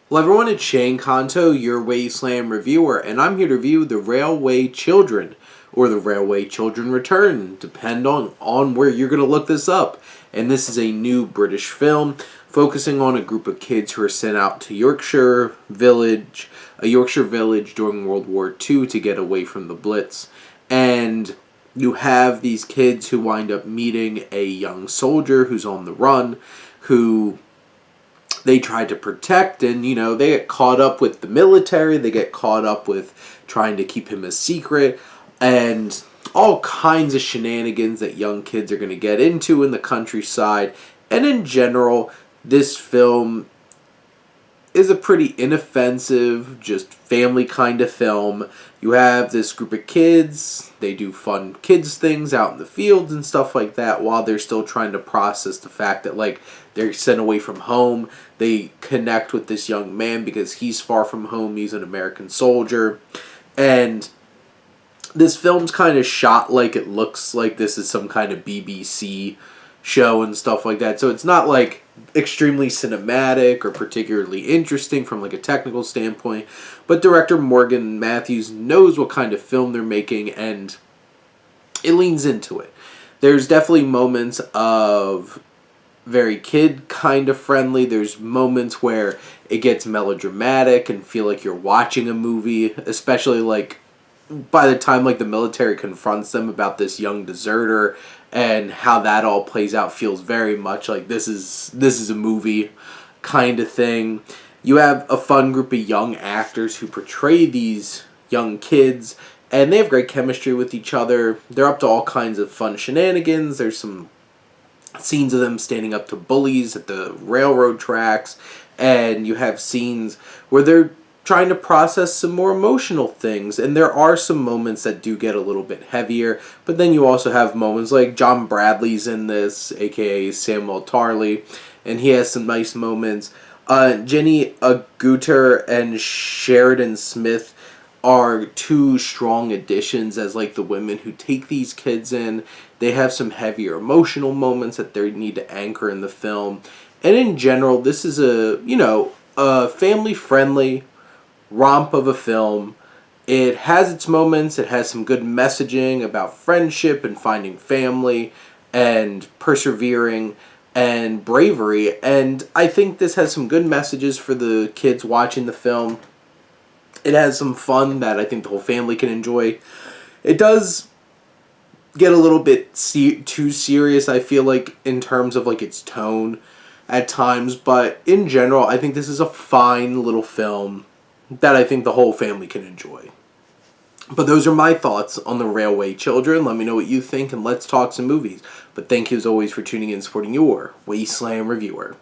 Hello everyone, it's Shane Kanto, your Wasteland reviewer, and I'm here to review The Railway Children, or The Railway Children Return, depend on where you're going to look this up. And this is a new British film focusing on a group of kids who are sent out to a Yorkshire village during World War II to get away from the Blitz. And you have these kids who wind up meeting a young soldier who's on the run, who they try to protect, and they get caught up with the military, they get caught up with trying to keep him a secret, and all kinds of shenanigans that young kids are going to get into in the countryside. And in general, this film is a pretty inoffensive, just family kind of film. You have this group of kids, they do fun kids things out in the fields and stuff like that while they're still trying to process the fact that they're sent away from home. They connect with this young man because he's far from home, he's an American soldier. And this film's kind of shot like it looks like this is some kind of BBC show and stuff like that. So it's not extremely cinematic or particularly interesting from a technical standpoint, but director Morgan Matthews knows what kind of film they're making, and it leans into it. There's definitely moments of very kid kind of friendly. There's moments where it gets melodramatic and feel like you're watching a movie, especially by the time the military confronts them about this young deserter, and how that all plays out feels very much like this is a movie kind of thing. You have a fun group of young actors who portray these young kids, and they have great chemistry with each other. They're up to all kinds of fun shenanigans. There's some scenes of them standing up to bullies at the railroad tracks, and you have scenes where they're trying to process some more emotional things, and there are some moments that do get a little bit heavier, but then you also have moments like John Bradley's in this, aka Samuel Tarley, and he has some nice moments. Jenny Agutter and Sheridan Smith are two strong additions as the women who take these kids in. They have some heavier emotional moments that they need to anchor in the film, and in general this is a family friendly romp of a film. It has its moments, it has some good messaging about friendship and finding family and persevering and bravery, and I think this has some good messages for the kids watching the film. It has some fun that I think the whole family can enjoy. It does get a little bit too serious, I feel in terms of its tone at times, but in general I think this is a fine little film that I think the whole family can enjoy. But those are my thoughts on The Railway Children. Let me know what you think, and let's talk some movies. But thank you as always for tuning in and supporting your Wasteland reviewer.